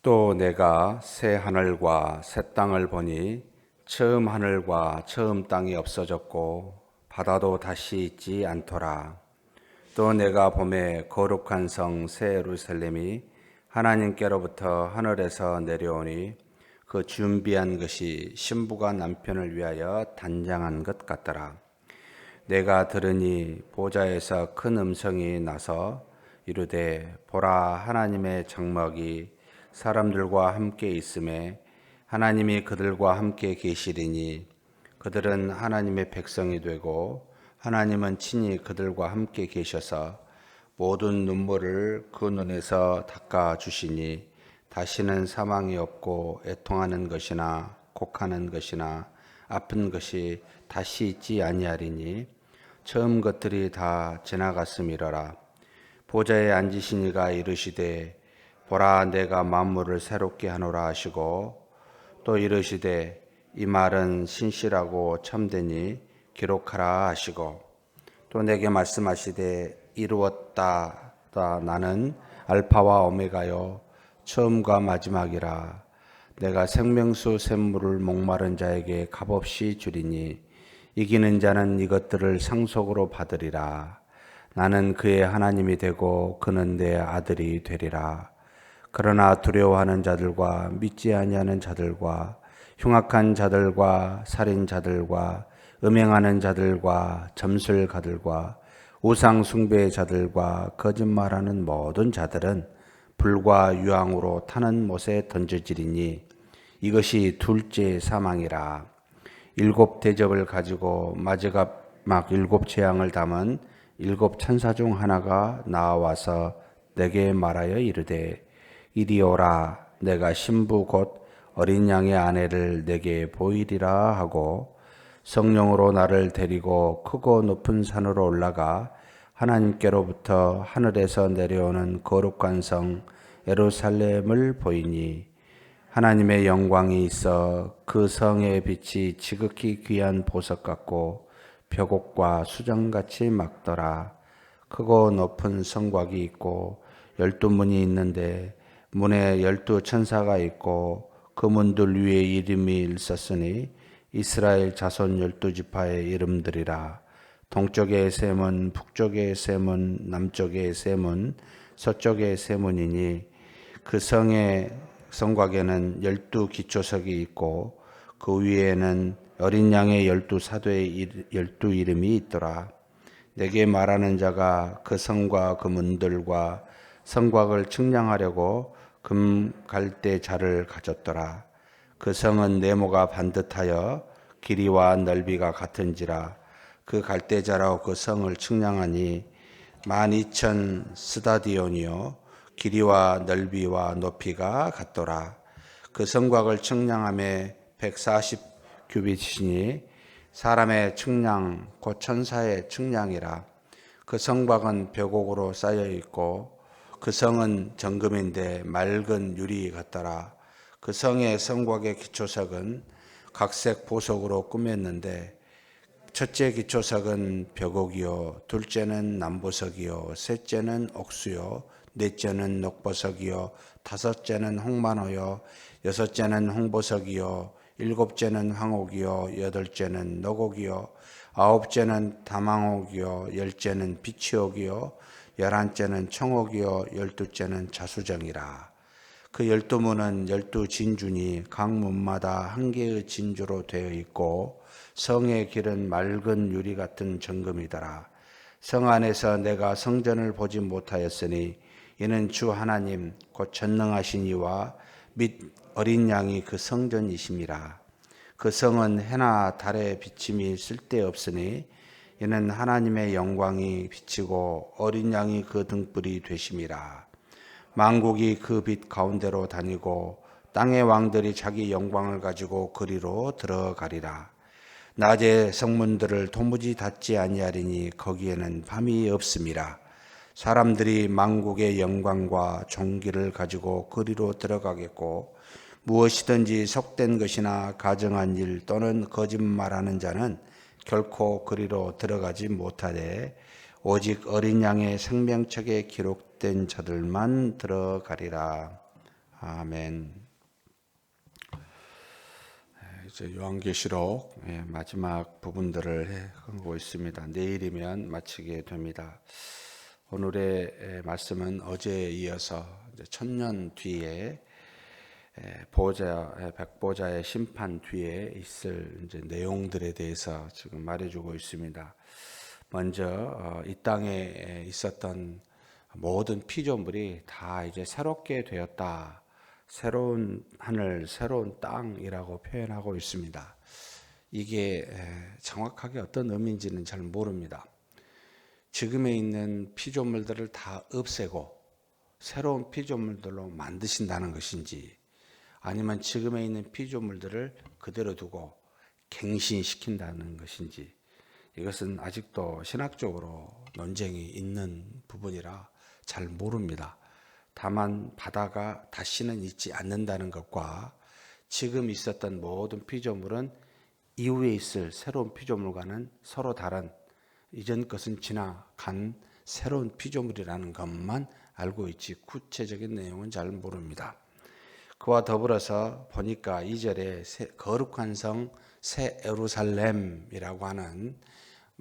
또 내가 새 하늘과 새 땅을 보니 처음 하늘과 처음 땅이 없어졌고 바다도 다시 있지 않더라. 또 내가 보매 거룩한 성 새 예루살렘이 하나님께로부터 하늘에서 내려오니 그 준비한 것이 신부가 남편을 위하여 단장한 것 같더라. 내가 들으니 보좌에서 큰 음성이 나서 이르되 보라, 하나님의 장막이 사람들과 함께 있음에 하나님이 그들과 함께 계시리니 그들은 하나님의 백성이 되고 하나님은 친히 그들과 함께 계셔서 모든 눈물을 그 눈에서 닦아 주시니 다시는 사망이 없고 애통하는 것이나 곡하는 것이나 아픈 것이 다시 있지 아니하리니 처음 것들이 다 지나갔음이러라. 보좌에 앉으신 이가 이르시되 보라, 내가 만물을 새롭게 하노라 하시고 또 이르시되 이 말은 신실하고 참되니 기록하라 하시고 또 내게 말씀하시되 이루었다. 나는 알파와 오메가요 처음과 마지막이라. 내가 생명수 샘물을 목마른 자에게 값없이 주리니 이기는 자는 이것들을 상속으로 받으리라. 나는 그의 하나님이 되고 그는 내 아들이 되리라. 그러나 두려워하는 자들과 믿지 아니하는 자들과 흉악한 자들과 살인자들과 음행하는 자들과 점술가들과 우상 숭배의 자들과 거짓말하는 모든 자들은 불과 유황으로 타는 못에 던져지리니 이것이 둘째 사망이라. 일곱 대접을 가지고 마지막 일곱 재앙을 담은 일곱 천사 중 하나가 나와서 내게 말하여 이르되 이리 오라, 내가 신부 곧 어린 양의 아내를 내게 보이리라 하고 성령으로 나를 데리고 크고 높은 산으로 올라가 하나님께로부터 하늘에서 내려오는 거룩한 성 예루살렘을 보이니 하나님의 영광이 있어 그 성의 빛이 지극히 귀한 보석 같고 벽옥과 수정같이 막더라. 크고 높은 성곽이 있고 12문이 있는데 문에 12천사가 있고 그 문들 위에 이름이 일섰으니 이스라엘 자손 12지파의 이름들이라. 동쪽의 세 문, 북쪽의 세 문, 남쪽의 세 문, 서쪽의 세 문이니 그 성의 성곽에는 12기초석이 있고 그 위에는 어린 양의 12사도의 12이름이 있더라. 내게 말하는 자가 그 성과 그 문들과 성곽을 측량하려고 금 갈대자를 가졌더라. 그 성은 네모가 반듯하여 길이와 넓이가 같은지라. 그 갈대자로 그 성을 측량하니 12,000 스다디온이요 길이와 넓이와 높이가 같더라. 그 성곽을 측량함에 140 규빗이니 사람의 측량 곧 천사의 측량이라. 그 성곽은 벽옥으로 쌓여 있고 그 성은 정금인데 맑은 유리 같더라. 그 성의 성곽의 기초석은 각색 보석으로 꾸몄는데 첫째 기초석은 벽옥이요 둘째는 남보석이요 셋째는 옥수요 넷째는 녹보석이요 다섯째는 홍만호요 여섯째는 홍보석이요 일곱째는 황옥이요 여덟째는 녹옥이요 아홉째는 다망옥이요 열째는 비치옥이요 11째는 청옥이요 12째는 자수정이라. 그 12문은 12진주니 각 문마다 한 개의 진주로 되어 있고 성의 길은 맑은 유리 같은 정금이더라. 성 안에서 내가 성전을 보지 못하였으니 이는 주 하나님 곧 전능하신 이와 및 어린 양이 그 성전이심이라. 그 성은 해나 달의 비침이 쓸데없으니 이는 하나님의 영광이 비치고 어린 양이 그 등불이 되심이라. 만국이 그 빛 가운데로 다니고 땅의 왕들이 자기 영광을 가지고 그리로 들어가리라. 낮에 성문들을 도무지 닫지 아니하리니 거기에는 밤이 없음이라. 사람들이 만국의 영광과 존귀를 가지고 그리로 들어가겠고 무엇이든지 속된 것이나 가정한 일 또는 거짓말하는 자는 결코 그리로 들어가지 못하되 오직 어린 양의 생명책에 기록된 자들만 들어가리라. 아멘. 이제 요한계시록 마지막 부분들을 하고 있습니다. 내일이면 마치게 됩니다. 오늘의 말씀은 어제에 이어서 이제 1000년 뒤에 백보자의 심판 뒤에 있을 이제 내용들에 대해서 지금 말해주고 있습니다. 먼저 이 땅에 있었던 모든 피조물이 다 이제 새롭게 되었다. 새로운 하늘, 새로운 땅이라고 표현하고 있습니다. 이게 정확하게 어떤 의미인지는 잘 모릅니다. 지금에 있는 피조물들을 다 없애고 새로운 피조물들로 만드신다는 것인지, 아니면 지금에 있는 피조물들을 그대로 두고 갱신시킨다는 것인지, 이것은 아직도 신학적으로 논쟁이 있는 부분이라 잘 모릅니다. 다만 바다가 다시는 있지 않는다는 것과 지금 있었던 모든 피조물은 이후에 있을 새로운 피조물과는 서로 다른, 이전 것은 지나간 새로운 피조물이라는 것만 알고 있지 구체적인 내용은 잘 모릅니다. 그와 더불어서 보니까 2절에 거룩한 성 새 예루살렘이라고 하는,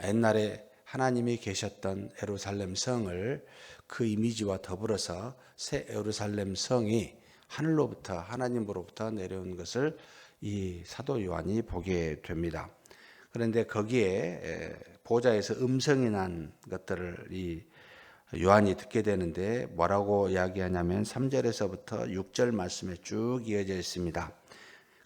옛날에 하나님이 계셨던 예루살렘 성을 그 이미지와 더불어서 새 예루살렘 성이 하늘로부터, 하나님으로부터 내려온 것을 이 사도 요한이 보게 됩니다. 그런데 거기에 보좌에서 음성이 난 것들을 이 요한이 듣게 되는데 뭐라고 이야기하냐면 3절에서부터 6절 말씀에 쭉 이어져 있습니다.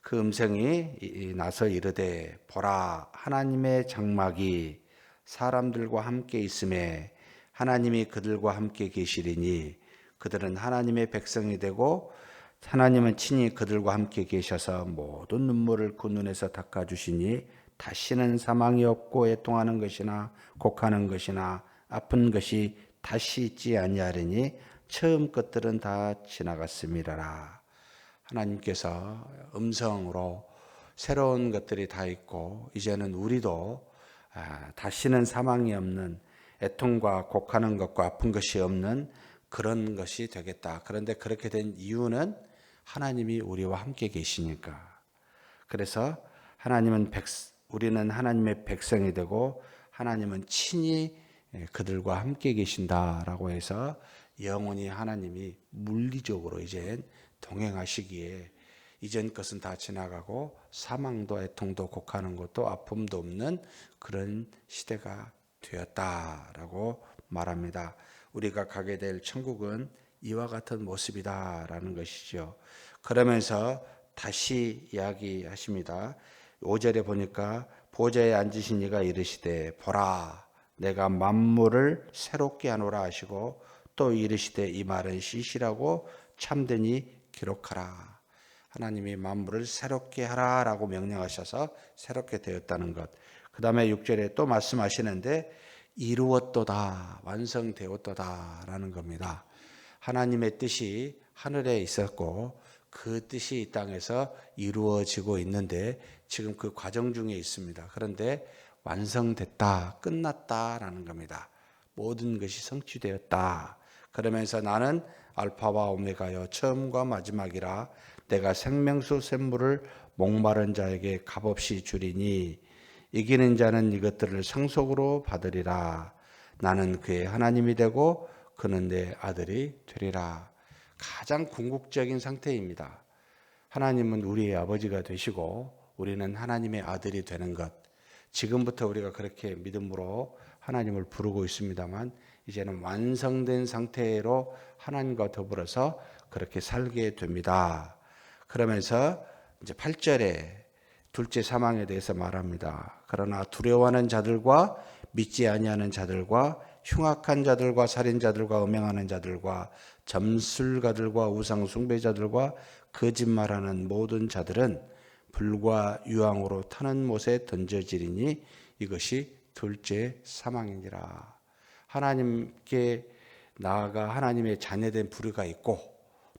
그 음성이 나서 이르되 보라, 하나님의 장막이 사람들과 함께 있음에 하나님이 그들과 함께 계시리니 그들은 하나님의 백성이 되고 하나님은 친히 그들과 함께 계셔서 모든 눈물을 그 눈에서 닦아주시니 다시는 사망이 없고 애통하는 것이나 곡하는 것이나 아픈 것이 다시 있지 아니하리니 처음 것들은 다 지나갔음이라라. 하나님께서 음성으로 새로운 것들이 다 있고 이제는 우리도 다시는 사망이 없는, 애통과 곡하는 것과 아픈 것이 없는 그런 것이 되겠다. 그런데 그렇게 된 이유는 하나님이 우리와 함께 계시니까. 그래서 우리는 하나님의 백성이 되고 하나님은 친히 그들과 함께 계신다라고 해서 영원히 하나님이 물리적으로 이제 동행하시기에 이전 것은 다 지나가고 사망도 애통도 곡하는 것도 아픔도 없는 그런 시대가 되었다라고 말합니다. 우리가 가게 될 천국은 이와 같은 모습이다라는 것이죠. 그러면서 다시 이야기하십니다. 5절에 보니까 보좌에 앉으신 이가 이르시되 보라, 내가 만물을 새롭게 하노라 하시고 또 이르시되 이 말은 시시라고 참되니 기록하라. 하나님이 만물을 새롭게 하라라고 명령하셔서 새롭게 되었다는 것. 그 다음에 6절에 또 말씀하시는데 이루었도다, 완성되었도다라는 겁니다. 하나님의 뜻이 하늘에 있었고 그 뜻이 이 땅에서 이루어지고 있는데 지금 그 과정 중에 있습니다. 그런데 완성됐다, 끝났다라는 겁니다. 모든 것이 성취되었다. 그러면서 나는 알파와 오메가여 처음과 마지막이라, 내가 생명수 샘물을 목마른 자에게 값없이 주리니 이기는 자는 이것들을 상속으로 받으리라. 나는 그의 하나님이 되고 그는 내 아들이 되리라. 가장 궁극적인 상태입니다. 하나님은 우리의 아버지가 되시고 우리는 하나님의 아들이 되는 것. 지금부터 우리가 그렇게 믿음으로 하나님을 부르고 있습니다만 이제는 완성된 상태로 하나님과 더불어서 그렇게 살게 됩니다. 그러면서 이제 8절에 둘째 사망에 대해서 말합니다. 그러나 두려워하는 자들과 믿지 아니하는 자들과 흉악한 자들과 살인자들과 음행하는 자들과 점술가들과 우상 숭배자들과 거짓말하는 모든 자들은 불과 유황으로 타는 못에 던져지리니 이것이 둘째 사망이니라. 하나님께 나아가 하나님의 자녀된 부류가 있고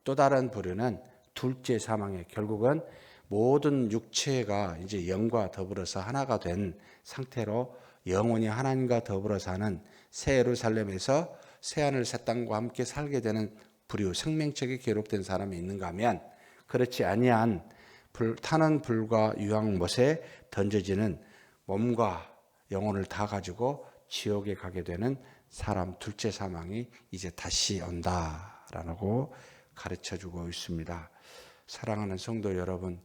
또 다른 부류는 둘째 사망에, 결국은 모든 육체가 이제 영과 더불어서 하나가 된 상태로 영원히 하나님과 더불어 사는 새 예루살렘에서 새 하늘 새 땅과 함께 살게 되는 불유 생명책에 기록된 사람이 있는가 하면 그렇지 아니한 타는 불과 유황못에 던져지는 몸과 영혼을 다 가지고 지옥에 가게 되는 사람 둘째 사망이 이제 다시 온다라고 가르쳐주고 있습니다. 사랑하는 성도 여러분,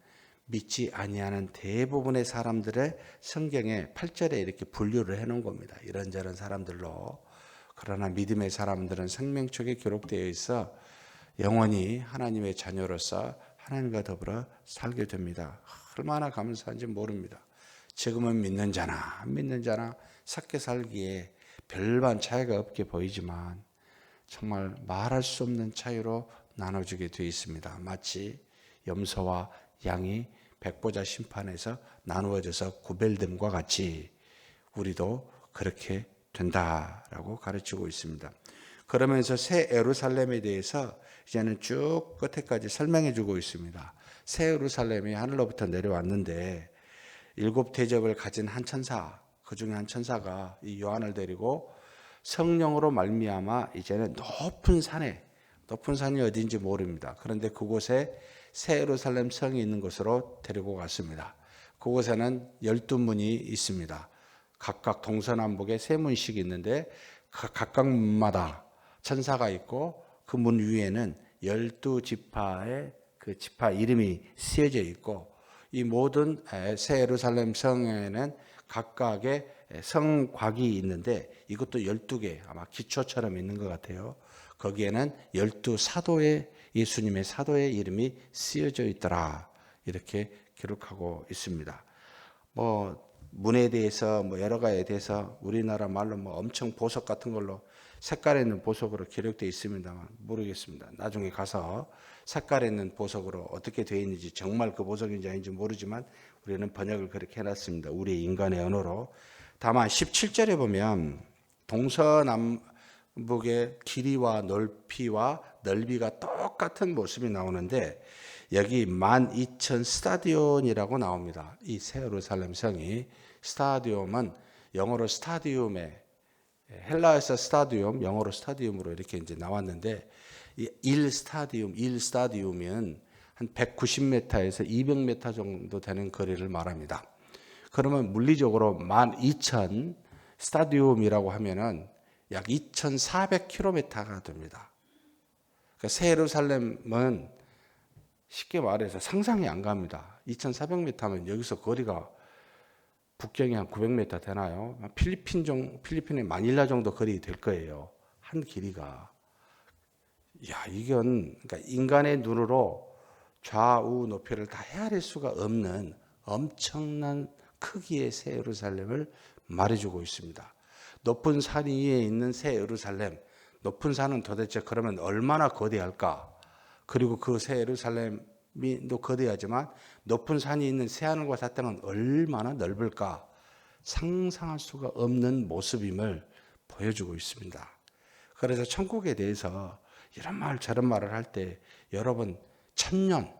믿지 아니하는 대부분의 사람들의 성경에 8절에 이렇게 분류를 해놓은 겁니다. 이런저런 사람들로. 그러나 믿음의 사람들은 생명책에 기록되어 있어 영원히 하나님의 자녀로서 하나님과 더불어 살게 됩니다. 얼마나 감사한지 모릅니다. 지금은 믿는 자나 안 믿는 자나 섞여 살기에 별반 차이가 없게 보이지만 정말 말할 수 없는 차이로 나눠지게 되어 있습니다. 마치 염소와 양이 백보자 심판에서 나누어져서 구별됨과 같이 우리도 그렇게 된다라고 가르치고 있습니다. 그러면서 새 예루살렘에 대해서 이제는 쭉 끝에까지 설명해 주고 있습니다. 새 예루살렘이 하늘로부터 내려왔는데 7 대접을 가진 한 천사, 그 중에 한 천사가 이 요한을 데리고 성령으로 말미암아 이제는 높은 산이 어딘지 모릅니다. 그런데 그곳에 새 예루살렘 성이 있는 곳으로 데리고 갔습니다. 그곳에는 12문이 있습니다. 각각 동서남북에 3문씩 있는데 각각 문마다 천사가 있고 그 문 위에는 12지파의 그 지파 이름이 쓰여져 있고 이 모든 새 예루살렘 성에는 각각의 성곽이 있는데 이것도 12개 아마 기초처럼 있는 것 같아요. 거기에는 12사도의 예수님의 사도의 이름이 쓰여져 있더라. 이렇게 기록하고 있습니다. 문에 대해서 여러 가지에 대해서 우리나라 말로 엄청 보석 같은 걸로 색깔 있는 보석으로 기록되어 있습니다만 모르겠습니다. 나중에 가서 색깔 있는 보석으로 어떻게 되어 있는지 정말 그 보석인지 아닌지 모르지만 우리는 번역을 그렇게 해놨습니다. 우리 인간의 언어로. 다만 17절에 보면 동서남북의 길이와 높이와 넓이가 똑같은 모습이 나오는데 여기 12,000 스타디온이라고 나옵니다. 이 새 예루살렘 성이 스타디움은 영어로 스타디움에 헬라에서 스타디움, 영어로 스타디움으로 이렇게 이제 나왔는데 1스타디움은 한 190m에서 200m 정도 되는 거리를 말합니다. 그러면 물리적으로 12,000 스타디움이라고 하면은 약 2,400km가 됩니다. 그러니까 새 예루살렘은 쉽게 말해서 상상이 안 갑니다. 2,400m 하면 여기서 거리가 북경이 한 900m 되나요? 필리핀의 마닐라 정도 거리 될 거예요. 한 길이가. 이건 그러니까 인간의 눈으로 좌우 높이를 다 헤아릴 수가 없는 엄청난 크기의 새 예루살렘을 말해주고 있습니다. 높은 산 위에 있는 새 예루살렘, 높은 산은 도대체 그러면 얼마나 거대할까? 그리고 그 새 예루살렘이 거대하지만 높은 산이 있는 새하늘과 새 땅은 얼마나 넓을까? 상상할 수가 없는 모습임을 보여주고 있습니다. 그래서 천국에 대해서 이런 말 저런 말을 할 때 여러분 천년,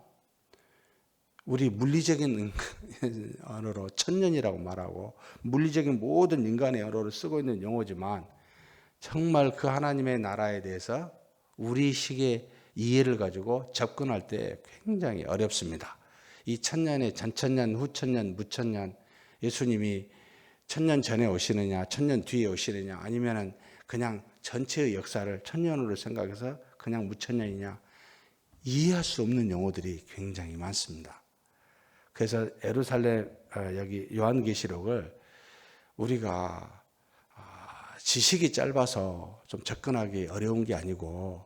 우리 물리적인 언어로 천년이라고 말하고 물리적인 모든 인간의 언어를 쓰고 있는 용어지만 정말 그 하나님의 나라에 대해서 우리식의 이해를 가지고 접근할 때 굉장히 어렵습니다. 이 천년의 전천년, 후천년, 무천년, 예수님이 천년 전에 오시느냐, 천년 뒤에 오시느냐, 아니면은 그냥 전체의 역사를 천년으로 생각해서 그냥 무천년이냐, 이해할 수 없는 용어들이 굉장히 많습니다. 그래서 예루살렘 여기 요한계시록을 우리가 지식이 짧아서 좀 접근하기 어려운 게 아니고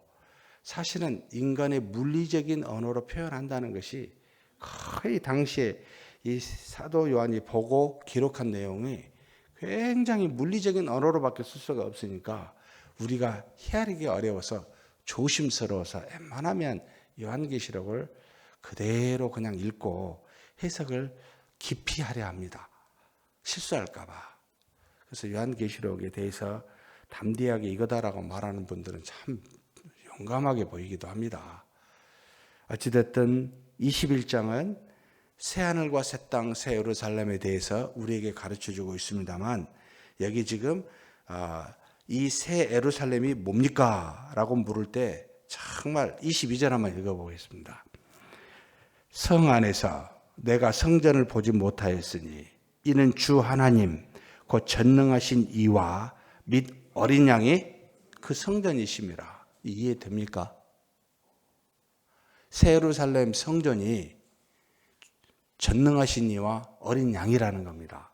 사실은 인간의 물리적인 언어로 표현한다는 것이 거의 당시에 이 사도 요한이 보고 기록한 내용이 굉장히 물리적인 언어로밖에 쓸 수가 없으니까 우리가 헤아리기 어려워서 조심스러워서 웬만하면 요한계시록을 그대로 그냥 읽고 해석을 깊이 하려 합니다. 실수할까 봐. 그래서 요한계시록에 대해서 담대하게 이거다라고 말하는 분들은 참 용감하게 보이기도 합니다. 어찌됐든 21장은 새하늘과 새 땅, 새 예루살렘에 대해서 우리에게 가르쳐주고 있습니다만 여기 지금 이 새 예루살렘이 뭡니까? 라고 물을 때 정말 22절 한번 읽어보겠습니다. 성 안에서 내가 성전을 보지 못하였으니 이는 주 하나님 곧 전능하신 이와 및 어린 양이 그 성전이심이라. 이해됩니까? 새 예루살렘 성전이 전능하신 이와 어린 양이라는 겁니다.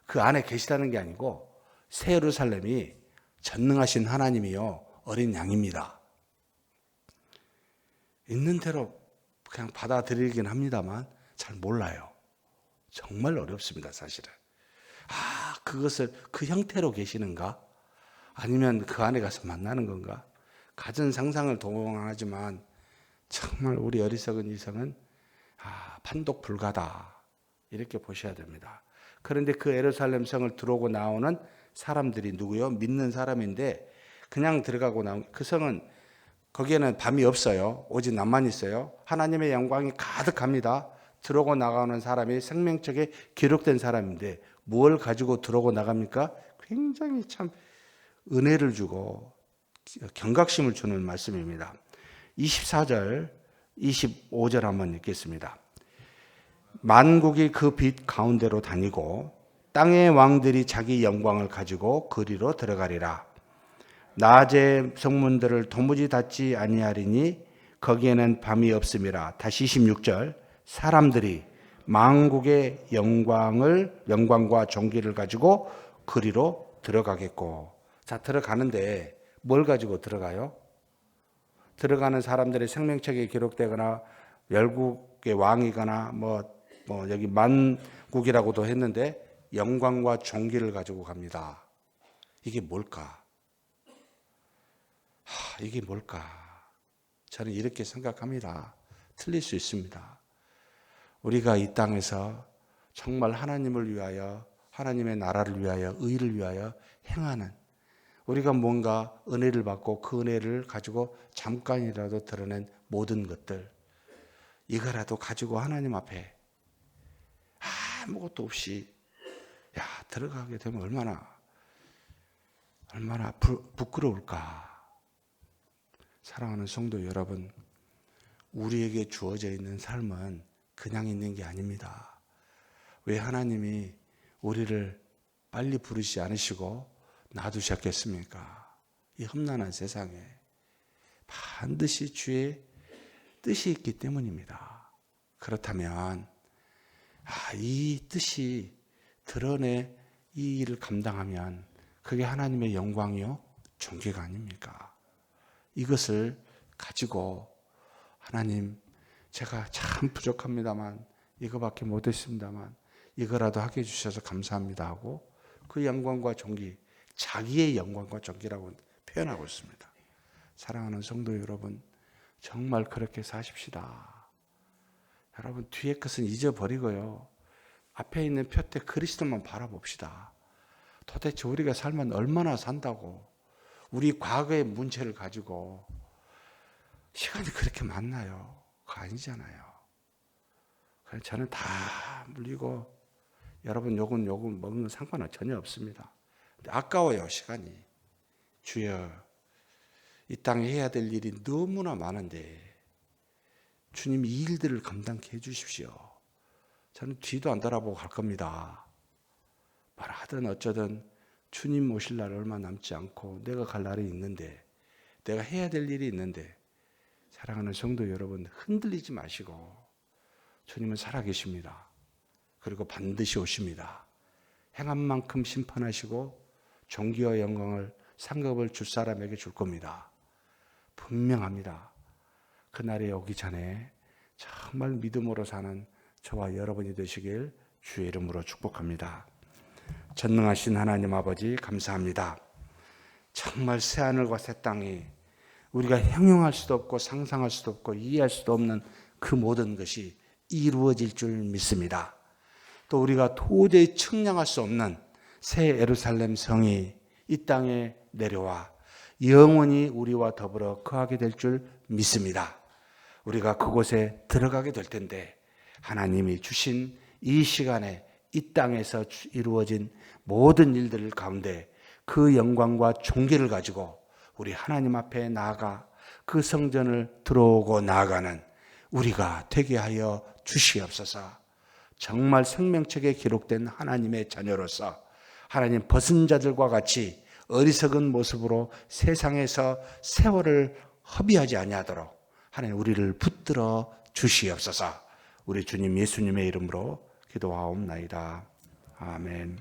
그 안에 계시다는 게 아니고 새 예루살렘이 전능하신 하나님이요 어린 양입니다. 있는 대로 그냥 받아들이긴 합니다만 잘 몰라요. 정말 어렵습니다, 사실은. 그것을 그 형태로 계시는가? 아니면 그 안에 가서 만나는 건가? 갖은 상상을 동원하지만 정말 우리 어리석은 이성은 판독 불가다 이렇게 보셔야 됩니다. 그런데 그 예루살렘 성을 들어오고 나오는 사람들이 누구요? 믿는 사람인데 그냥 들어가고 나온 그 성은 거기에는 밤이 없어요. 오직 낮만 있어요. 하나님의 영광이 가득합니다. 들어오고 나가는 사람이 생명책에 기록된 사람인데 뭘 가지고 들어오고 나갑니까? 굉장히 참 은혜를 주고 경각심을 주는 말씀입니다. 24절, 25절 한번 읽겠습니다. 만국이 그 빛 가운데로 다니고 땅의 왕들이 자기 영광을 가지고 그리로 들어가리라. 낮의 성문들을 도무지 닫지 아니하리니 거기에는 밤이 없음이라. 다시 26절. 사람들이 만국의 영광과 존귀를 가지고 그리로 들어가겠고. 자, 들어가는데 뭘 가지고 들어가요? 들어가는 사람들의 생명책에 기록되거나 열국의 왕이거나 여기 만국이라고도 했는데 영광과 존귀를 가지고 갑니다. 이게 뭘까? 이게 뭘까? 저는 이렇게 생각합니다. 틀릴 수 있습니다. 우리가 이 땅에서 정말 하나님을 위하여, 하나님의 나라를 위하여, 의를 위하여 행하는, 우리가 뭔가 은혜를 받고 그 은혜를 가지고 잠깐이라도 드러낸 모든 것들, 이거라도 가지고 하나님 앞에 아무것도 없이 들어가게 되면 얼마나 부끄러울까. 사랑하는 성도 여러분, 우리에게 주어져 있는 삶은 그냥 있는 게 아닙니다. 왜 하나님이 우리를 빨리 부르시지 않으시고 놔두셨겠습니까? 이 험난한 세상에 반드시 주의 뜻이 있기 때문입니다. 그렇다면 이 뜻이 드러내 이 일을 감당하면 그게 하나님의 영광이요 존귀가 아닙니까? 이것을 가지고 하나님, 제가 참 부족합니다만 이거밖에 못했습니다만 이거라도 하게 해주셔서 감사합니다 하고 그 영광과 존귀, 자기의 영광과 존귀라고 표현하고 있습니다. 사랑하는 성도 여러분, 정말 그렇게 사십시다. 여러분, 뒤의 것은 잊어버리고요, 앞에 있는 표대 그리스도만 바라봅시다. 도대체 우리가 살면 얼마나 산다고, 우리 과거의 문제를 가지고 시간이 그렇게 많나요? 그거 아니잖아요. 그래서 저는 다 물리고, 여러분 요건 먹는 상관은 전혀 없습니다. 근데 아까워요, 시간이. 주여, 이 땅에 해야 될 일이 너무나 많은데 주님 이 일들을 감당케 해주십시오. 저는 뒤도 안 돌아보고 갈 겁니다. 말하든 어쩌든 주님 오실 날 얼마 남지 않고 내가 갈 날이 있는데, 내가 해야 될 일이 있는데, 사랑하는 성도 여러분, 흔들리지 마시고 주님은 살아계십니다. 그리고 반드시 오십니다. 행한 만큼 심판하시고 존귀와 영광을, 상급을 줄 사람에게 줄 겁니다. 분명합니다. 그날이 오기 전에 정말 믿음으로 사는 저와 여러분이 되시길 주의 이름으로 축복합니다. 전능하신 하나님 아버지, 감사합니다. 정말 새하늘과 새 땅이 우리가 형용할 수도 없고 상상할 수도 없고 이해할 수도 없는 그 모든 것이 이루어질 줄 믿습니다. 또 우리가 도저히 측량할 수 없는 새 예루살렘 성이 이 땅에 내려와 영원히 우리와 더불어 거하게 될 줄 믿습니다. 우리가 그곳에 들어가게 될 텐데 하나님이 주신 이 시간에 이 땅에서 이루어진 모든 일들 가운데 그 영광과 존귀를 가지고 우리 하나님 앞에 나아가 그 성전을 들어오고 나아가는 우리가 되게 하여 주시옵소서. 정말 생명책에 기록된 하나님의 자녀로서 하나님 벗은 자들과 같이 어리석은 모습으로 세상에서 세월을 허비하지 아니하도록 하나님 우리를 붙들어 주시옵소서. 우리 주님 예수님의 이름으로 기도하옵나이다. 아멘.